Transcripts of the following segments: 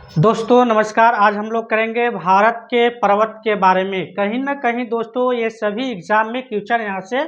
दोस्तों नमस्कार। आज हम लोग करेंगे भारत के पर्वत के बारे में। कहीं ना कहीं दोस्तों ये सभी एग्जाम में क्वेश्चन यहाँ से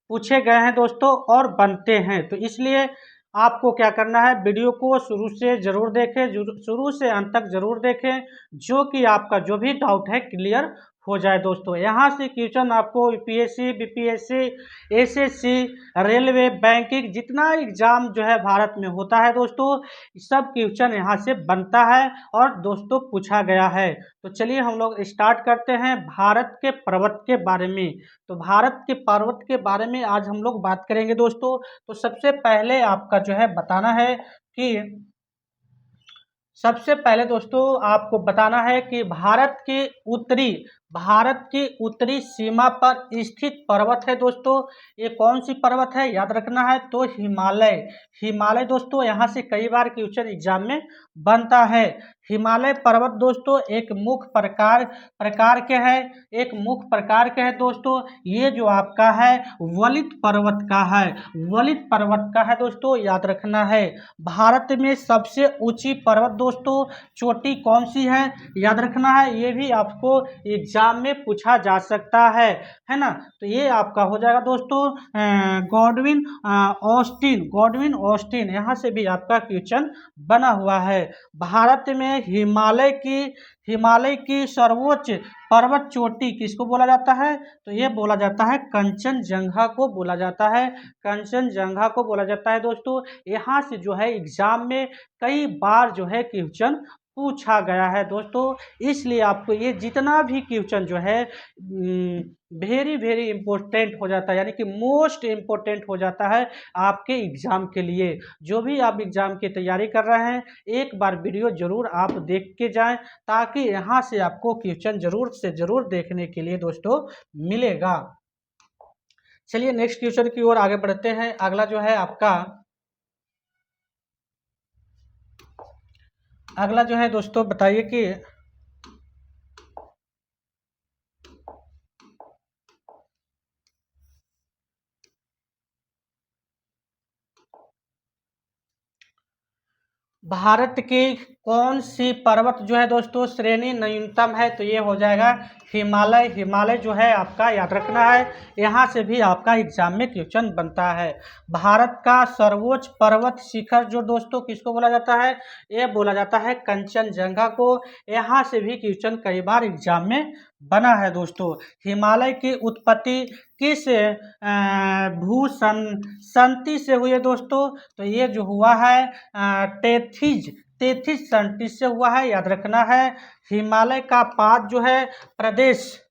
पूछे गए हैं दोस्तों और बनते हैं, तो इसलिए आपको क्या करना है, वीडियो को शुरू से जरूर देखें, शुरू से अंत तक जरूर देखें, जो कि आपका जो भी डाउट है क्लियर हो जाए। दोस्तों यहाँ से क्वेश्चन आपको UPSC, BPSC, SSC, railway, banking, जितना एग्जाम जो है भारत में होता है दोस्तों, सब क्वेश्चन यहाँ से बनता है और दोस्तों पूछा गया है। तो चलिए हम लोग स्टार्ट करते हैं भारत के पर्वत के बारे में। तो भारत के पर्वत के बारे में आज हम लोग बात करेंगे दोस्तों। तो सबसे पहले आपका जो है बताना है कि सबसे पहले दोस्तों आपको बताना है कि भारत की उत्तरी सीमा पर स्थित पर्वत है दोस्तों। ये कौन सी पर्वत है याद रखना है, तो हिमालय दोस्तों यहाँ से कई बार क्वेश्चन एग्जाम में बनता है। हिमालय पर्वत दोस्तों एक मुख्य प्रकार के है दोस्तों। ये जो आपका है वलित पर्वत का है दोस्तों, याद रखना है। भारत में सबसे ऊंची पर्वत दोस्तों चोटी कौन सी है याद रखना है, ये भी आपको एग्जाम में पूछा जा सकता है ना। तो ये आपका हो जाएगा दोस्तों गॉडविन ऑस्टिन, यहाँ से भी आपका क्वेश्चन बना हुआ है। भारत में हिमालय की सर्वोच्च पर्वत चोटी किसको बोला जाता है, तो ये बोला जाता है कंचनजंगा को बोला जाता है दोस्तों। यहाँ से जो है एग्जाम में कई बार जो है क्वेश्चन पूछा गया है दोस्तों, इसलिए आपको ये जितना भी क्वेश्चन जो है वेरी वेरी इंपॉर्टेंट हो जाता है, यानी कि मोस्ट इम्पोर्टेंट हो जाता है आपके एग्जाम के लिए। जो भी आप एग्जाम की तैयारी कर रहे हैं, एक बार वीडियो जरूर आप देख के जाएं, ताकि यहाँ से आपको क्वेश्चन जरूर से जरूर देखने के लिए दोस्तों मिलेगा। चलिए नेक्स्ट क्वेश्चन की ओर आगे बढ़ते हैं। अगला जो है आपका दोस्तों बताइए कि भारत की कौन सी पर्वत जो है दोस्तों श्रेणी न्यूनतम है, तो ये हो जाएगा हिमालय जो है आपका याद रखना है। यहाँ से भी आपका एग्जाम में क्वेश्चन बनता है। भारत का सर्वोच्च पर्वत शिखर जो दोस्तों किसको बोला जाता है, ये बोला जाता है कंचनजंगा को। यहाँ से भी क्वेश्चन कई बार एग्जाम में बना है दोस्तों। हिमालय की उत्पत्ति किस भूसंतति से हुई है दोस्तों, तो ये जो हुआ है तेथिस संतति से हुआ है, याद रखना है। हिमालय का पाद जो है प्रदेश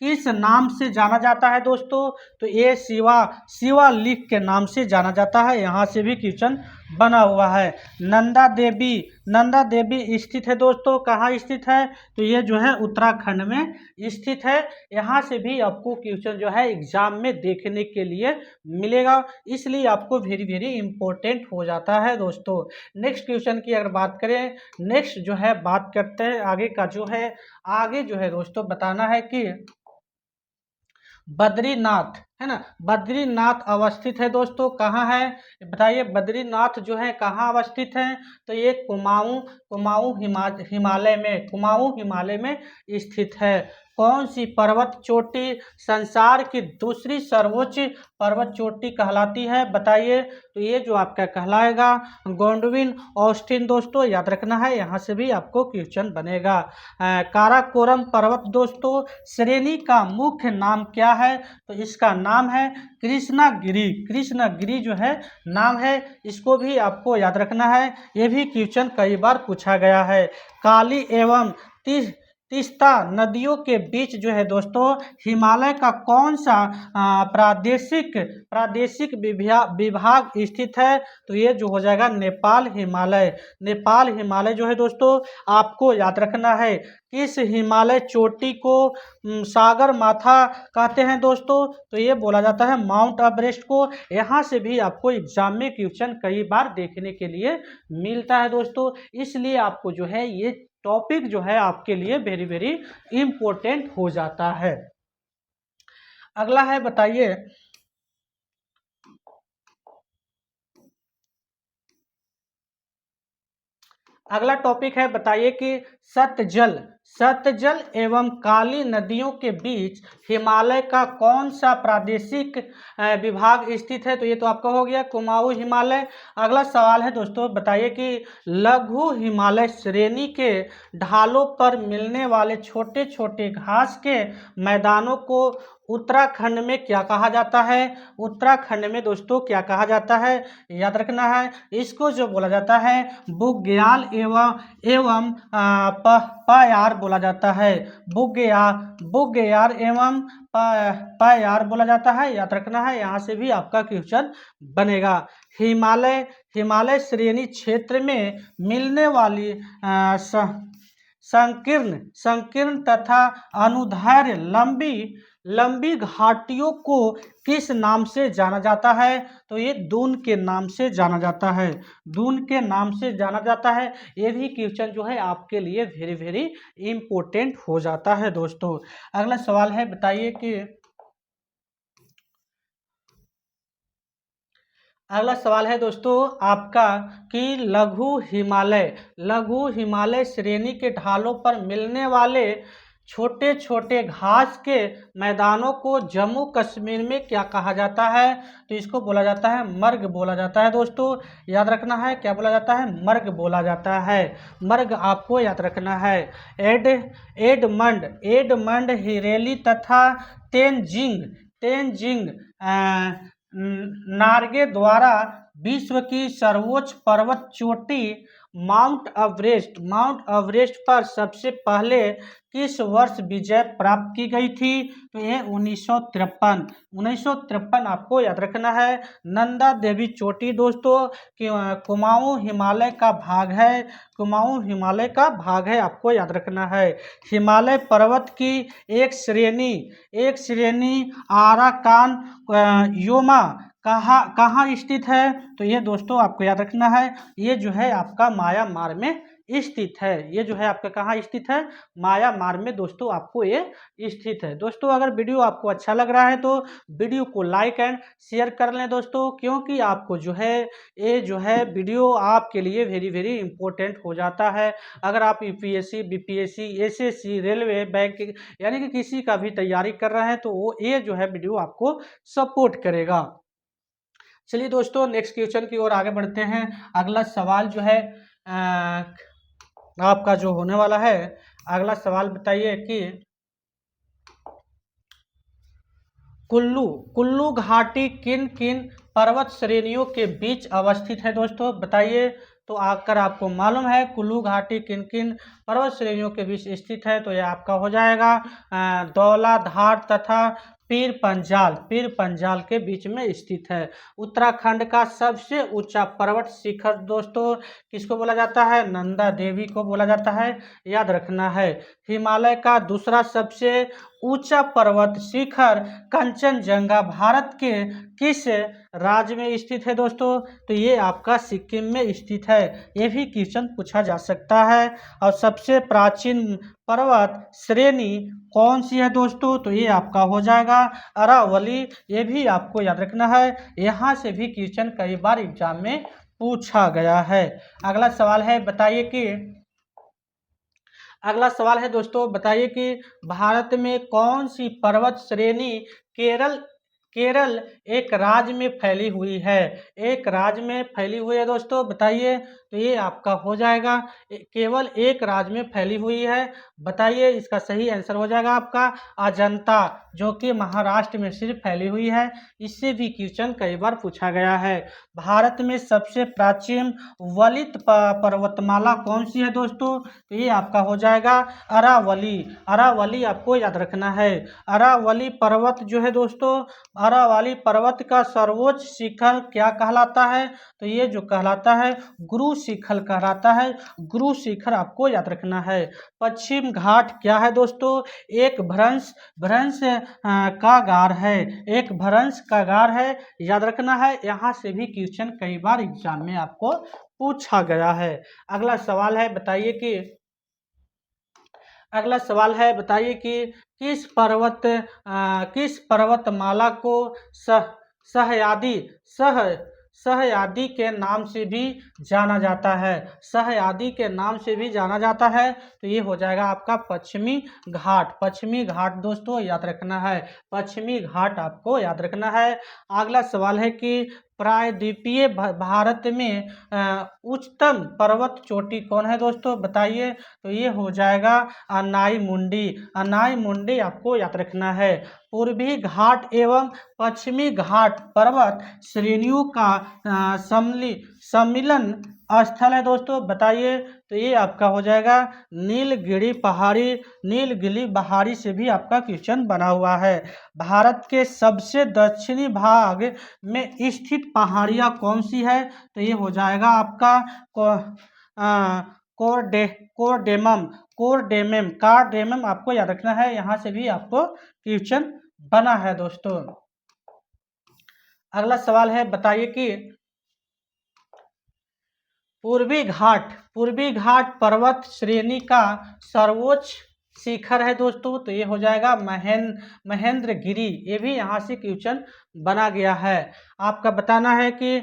किस नाम से जाना जाता है दोस्तों, तो ये शिवालिक के नाम से जाना जाता है। यहाँ से भी क्वेश्चन बना हुआ है। नंदा देवी स्थित है दोस्तों, कहाँ स्थित है, तो ये जो है उत्तराखंड में स्थित है। यहाँ से भी आपको क्वेश्चन जो है एग्जाम में देखने के लिए मिलेगा, इसलिए आपको वेरी वेरी इंपॉर्टेंट हो जाता है दोस्तों। नेक्स्ट क्वेश्चन की अगर बात करें, नेक्स्ट जो है बात करते हैं आगे का जो है, आगे जो है दोस्तों बताना है कि बद्रीनाथ है ना, बद्रीनाथ अवस्थित है दोस्तों, कहाँ है बताइए। बद्रीनाथ जो है कहाँ अवस्थित है, तो ये कुमाऊं हिमालय में स्थित है। कौन सी पर्वत चोटी संसार की दूसरी सर्वोच्च पर्वत चोटी कहलाती है, बताइए। तो ये जो आपका कहलाएगा गॉडविन ऑस्टिन दोस्तों, याद रखना है। यहाँ से भी आपको क्वेश्चन बनेगा। काराकोरम पर्वत दोस्तों श्रेणी का मुख्य नाम क्या है, तो इसका नाम है कृष्णागिरी जो है नाम है, इसको भी आपको याद रखना है। ये भी क्वेश्चन कई बार पूछा गया है। काली एवं तीस्ता नदियों के बीच जो है दोस्तों हिमालय का कौन सा प्रादेशिक विभाग स्थित है, तो ये जो हो जाएगा नेपाल हिमालय जो है दोस्तों आपको याद रखना है। किस हिमालय चोटी को सागर माथा कहते हैं दोस्तों, तो ये बोला जाता है माउंट एवरेस्ट को। यहाँ से भी आपको एग्जाम में क्वेश्चन कई बार देखने के लिए मिलता है दोस्तों, इसलिए आपको जो है ये टॉपिक जो है आपके लिए वेरी वेरी इंपॉर्टेंट हो जाता है। अगला है बताइए, अगला टॉपिक है, बताइए कि सतजल सतजल एवं काली नदियों के बीच हिमालय का कौन सा प्रादेशिक विभाग स्थित है। तो ये तो आपका हो गया कुमाऊं हिमालय। अगला सवाल है दोस्तों, बताइए कि लघु हिमालय श्रेणी के ढालों पर मिलने वाले छोटे छोटे घास के मैदानों को उत्तराखंड में क्या कहा जाता है। उत्तराखंड में दोस्तों क्या कहा जाता है, याद रखना है। इसको जो बोला जाता है बुग्याल एवं एवं पायार बोला जाता है। बुग्याल एवं पायार बोला जाता है, याद रखना है। यहाँ से भी आपका क्वेश्चन बनेगा। हिमालय श्रेणी क्षेत्र में मिलने वाली संकीर्ण तथा अनुदैर्घ्य लंबी घाटियों को किस नाम से जाना जाता है। तो ये दून के नाम से जाना जाता है। दून के नाम से जाना जाता है। ये भी क्वेश्चन जो है आपके लिए वेरी वेरी इंपॉर्टेंट हो जाता है दोस्तों। अगला सवाल है, बताइए कि अगला सवाल है दोस्तों आपका कि लघु हिमालय श्रेणी के ढालों पर मिलने वाले छोटे छोटे घास के मैदानों को जम्मू कश्मीर में क्या कहा जाता है। तो इसको बोला जाता है मर्ग बोला जाता है दोस्तों, याद रखना है। क्या बोला जाता है, मर्ग बोला जाता है। मर्ग आपको याद रखना है। एडमंड हिरेली तथा तेनजिंग नार्गे द्वारा विश्व की सर्वोच्च पर्वत चोटी माउंट एवरेस्ट पर सबसे पहले किस वर्ष विजय प्राप्त की गई थी। तो ये 1953 आपको याद रखना है। नंदा देवी चोटी दोस्तों कुमाऊं हिमालय का भाग है। कुमाऊं हिमालय का भाग है, आपको याद रखना है। हिमालय पर्वत की एक श्रेणी आराकान योमा कहाँ स्थित है। तो ये दोस्तों आपको याद रखना है, ये जो है आपका म्यांमार में स्थित है। ये जो है आपका कहाँ स्थित है, म्यांमार में दोस्तों आपको ये स्थित है। दोस्तों अगर वीडियो आपको अच्छा लग रहा है तो वीडियो को लाइक एंड शेयर कर लें दोस्तों, क्योंकि आपको जो है ये जो है वीडियो आपके लिए वेरी वेरी इंपॉर्टेंट हो जाता है। अगर आप UPSC BPSC SSC railway bank यानी कि किसी का भी तैयारी कर रहे हैं तो वो ये जो है वीडियो आपको सपोर्ट करेगा। चलिए दोस्तों नेक्स्ट क्वेश्चन की ओर आगे बढ़ते हैं। अगला सवाल जो है आपका जो होने वाला है, अगला सवाल बताइए कि कुल्लू घाटी किन किन पर्वत श्रेणियों के बीच अवस्थित है दोस्तों, बताइए। तो आकर आपको मालूम है कुल्लू घाटी किन किन पर्वत श्रेणियों के बीच स्थित है। तो यह आपका हो जाएगा धौलाधार तथा पीर पंजाल के बीच में स्थित है। उत्तराखंड का सबसे ऊंचा पर्वत शिखर दोस्तों किसको बोला जाता है, नंदा देवी को बोला जाता है, याद रखना है। हिमालय का दूसरा सबसे ऊंचा पर्वत शिखर कंचनजंगा भारत के किस राज्य में स्थित है दोस्तों। तो ये आपका सिक्किम में स्थित है। ये भी क्वेश्चन पूछा जा सकता है। और सबसे प्राचीन पर्वत श्रेणी कौन सी है दोस्तों। तो ये आपका हो जाएगा अरावली। ये भी आपको याद रखना है, यहाँ से भी क्वेश्चन कई बार एग्जाम में पूछा गया है। अगला सवाल है, बताइए कि अगला सवाल है दोस्तों, बताइए कि भारत में कौन सी पर्वत श्रेणी केरल एक राज्य में फैली हुई है। एक राज्य में फैली हुई है दोस्तों, बताइए। तो ये आपका हो जाएगा केवल एक राज्य में फैली हुई है, बताइए। इसका सही आंसर हो जाएगा आपका अजंता, जो कि महाराष्ट्र में सिर्फ फैली हुई है। इससे भी क्वेश्चन कई बार पूछा गया है। भारत में सबसे प्राचीन वलित पर्वतमाला कौन सी है दोस्तों। तो ये आपका हो जाएगा अरावली आपको याद रखना है। अरावली पर्वत जो है दोस्तों, अरावली पर्वत का सर्वोच्च शिखर क्या कहलाता है। तो ये जो कहलाता है गुरु शिखर कहलाता है। गुरु शिखर आपको याद रखना है। पश्चिम घाट क्या है दोस्तों, एक भ्रंश का गार है। एक भ्रंश का गार है, याद रखना है। यहाँ से भी क्वेश्चन कई बार एग्जाम में आपको पूछा गया है। अगला सवाल है, बताइए कि अगला सवाल है, बताइए कि किस पर्वतमाला को सह्याद्री के नाम से भी जाना जाता है, सह्याद्री के नाम से भी जाना जाता है। तो ये हो जाएगा आपका पश्चिमी घाट। पश्चिमी घाट दोस्तों याद रखना है, पश्चिमी घाट आपको याद रखना है। अगला सवाल है कि प्रायद्वीपीय भारत में उच्चतम पर्वत चोटी कौन है दोस्तों, बताइए। तो ये हो जाएगा अनाई मुंडी। अनाई मुंडी आपको याद रखना है। पूर्वी घाट एवं पश्चिमी घाट पर्वत श्रेणियों का सम्मिलन स्थल है दोस्तों, बताइए। तो ये आपका हो जाएगा नीलगिरी पहाड़ी। नीलगिरी पहाड़ी से भी आपका क्वेश्चन बना हुआ है। भारत के सबसे दक्षिणी भाग में स्थित पहाड़ियाँ कौन सी है, तो ये हो जाएगा आपका कार्डेमम आपको याद रखना है। यहाँ से भी आपको क्वेश्चन बना है दोस्तों। अगला सवाल है, बताइए कि पूर्वी घाट पर्वत श्रेणी का सर्वोच्च शिखर है दोस्तों। तो ये हो जाएगा महेंद्रगिरी। ये भी यहाँ से क्वेश्चन बना गया है। आपका बताना है कि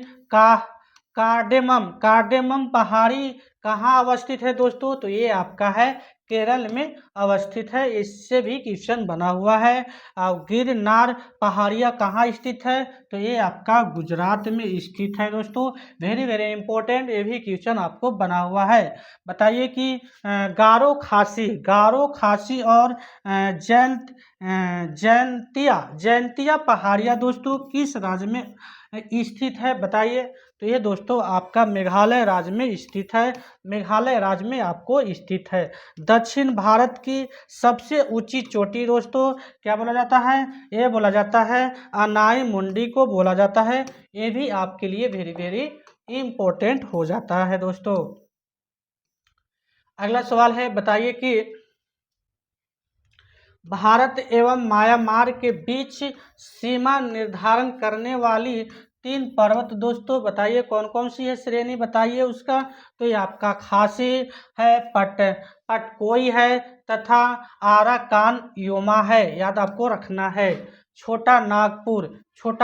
कार्डेमम पहाड़ी कहाँ अवस्थित है दोस्तों, तो ये आपका है केरल में अवस्थित है। इससे भी क्वेश्चन बना हुआ है। और गिरनार पहाड़ियाँ कहाँ स्थित है, तो ये आपका गुजरात में स्थित है दोस्तों। वेरी वेरी इंपॉर्टेंट, ये भी क्वेश्चन आपको बना हुआ है। बताइए कि गारो खासी और जैंतिया पहाड़ियाँ दोस्तों किस राज्य में स्थित है, बताइए। तो ये दोस्तों आपका मेघालय राज्य में स्थित है। मेघालय राज्य में आपको स्थित है। दक्षिण भारत की सबसे ऊंची चोटी दोस्तों क्या बोला जाता है, ये बोला जाता है अनाई मुंडी को बोला जाता है। ये भी आपके लिए वेरी वेरी इंपॉर्टेंट हो जाता है दोस्तों। अगला सवाल है, बताइए कि भारत एवं म्यांमार के बीच सीमा निर्धारण करने वाली 3 पर्वत दोस्तों, बताइए कौन कौन सी है श्रेणी, बताइए उसका। तो ये आपका खासी है, पटकोई है तथा आराकान योमा है, याद आपको रखना है। छोटा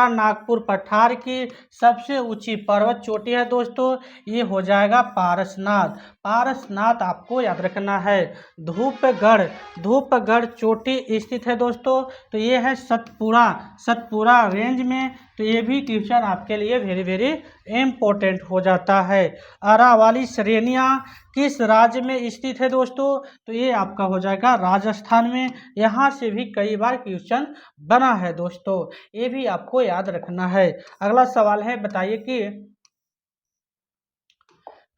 नागपुर पठार की सबसे ऊंची पर्वत चोटी है दोस्तों, ये हो जाएगा पारसनाथ आपको याद रखना है। धूपगढ़ चोटी स्थित है दोस्तों, तो ये है सतपुरा रेंज में। तो ये भी क्वेश्चन आपके लिए वेरी वेरी इम्पोर्टेंट हो जाता है। अरावली श्रेणियाँ किस राज्य में स्थित है दोस्तों, तो ये आपका हो जाएगा राजस्थान में। यहाँ से भी कई बार क्वेश्चन बना है दोस्तों, ये भी आपको याद रखना है। अगला सवाल है, बताइए कि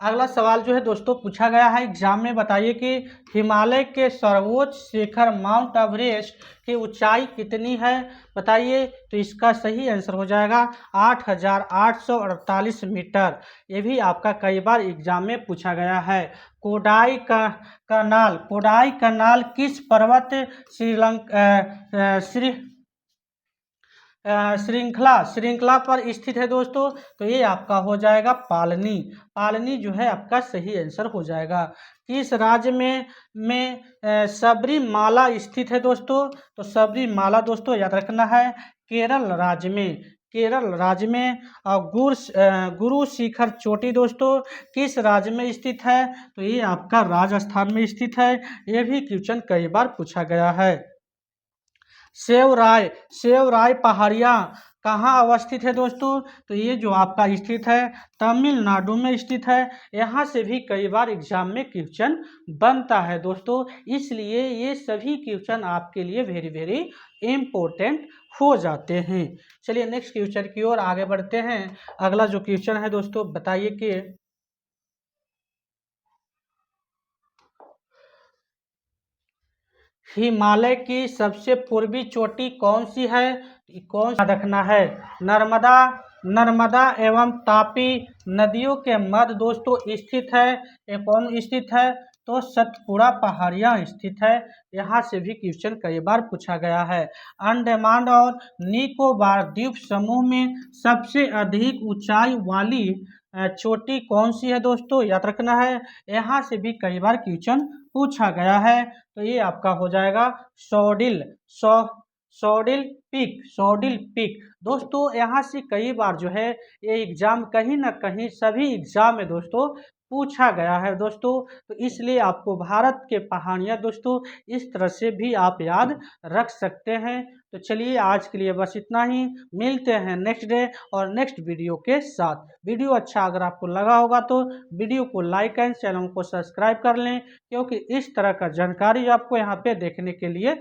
अगला सवाल जो है दोस्तों पूछा गया है एग्जाम में, बताइए कि हिमालय के सर्वोच्च शिखर माउंट एवरेस्ट की ऊंचाई कितनी है, बताइए। तो इसका सही आंसर हो जाएगा 8,848 मीटर। ये भी आपका कई बार एग्जाम में पूछा गया है। कोडाई कनाल किस पर्वत श्रृंखला पर स्थित है दोस्तों, तो ये आपका हो जाएगा पालनी जो है आपका सही आंसर हो जाएगा। किस राज्य में सबरीमाला स्थित है दोस्तों, तो सबरीमाला दोस्तों याद रखना है केरल राज्य में। गुरु शिखर चोटी दोस्तों किस राज्य में स्थित है, तो ये आपका राजस्थान में स्थित है। ये भी क्वेश्चन कई बार पूछा गया है। सेवराय पहाड़ियाँ कहाँ अवस्थित है दोस्तों, तो ये जो आपका स्थित है तमिलनाडु में स्थित है। यहाँ से भी कई बार एग्जाम में क्वेश्चन बनता है दोस्तों, इसलिए ये सभी क्वेश्चन आपके लिए वेरी वेरी इम्पोर्टेंट हो जाते हैं। चलिए नेक्स्ट क्वेश्चन की ओर आगे बढ़ते हैं। अगला जो क्वेश्चन है दोस्तों, बताइए कि हिमालय की सबसे पूर्वी चोटी कौन सी है, कौन सा रखना है। नर्मदा एवं तापी नदियों के मध्य दोस्तों स्थित है। ये कौन स्थित है, तो सतपुड़ा पहाड़ियाँ स्थित है। यहाँ से भी क्वेश्चन कई बार पूछा गया है। अंडमान और निकोबार द्वीप समूह में सबसे अधिक ऊंचाई वाली चोटी कौन सी है दोस्तों, याद रखना है। यहाँ से भी कई बार क्वेश्चन पूछा गया है। तो ये आपका हो जाएगा सॉडिल पीक दोस्तों, यहाँ से कई बार जो है ये एग्जाम कहीं ना कहीं सभी एग्जाम में दोस्तों पूछा गया है दोस्तों। तो इसलिए आपको भारत के पहाड़ियाँ दोस्तों इस तरह से भी आप याद रख सकते हैं। तो चलिए आज के लिए बस इतना ही, मिलते हैं नेक्स्ट डे और नेक्स्ट वीडियो के साथ। वीडियो अच्छा अगर आपको लगा होगा तो वीडियो को लाइक एंड चैनल को सब्सक्राइब कर लें, क्योंकि इस तरह का जानकारी आपको यहाँ पे देखने के लिए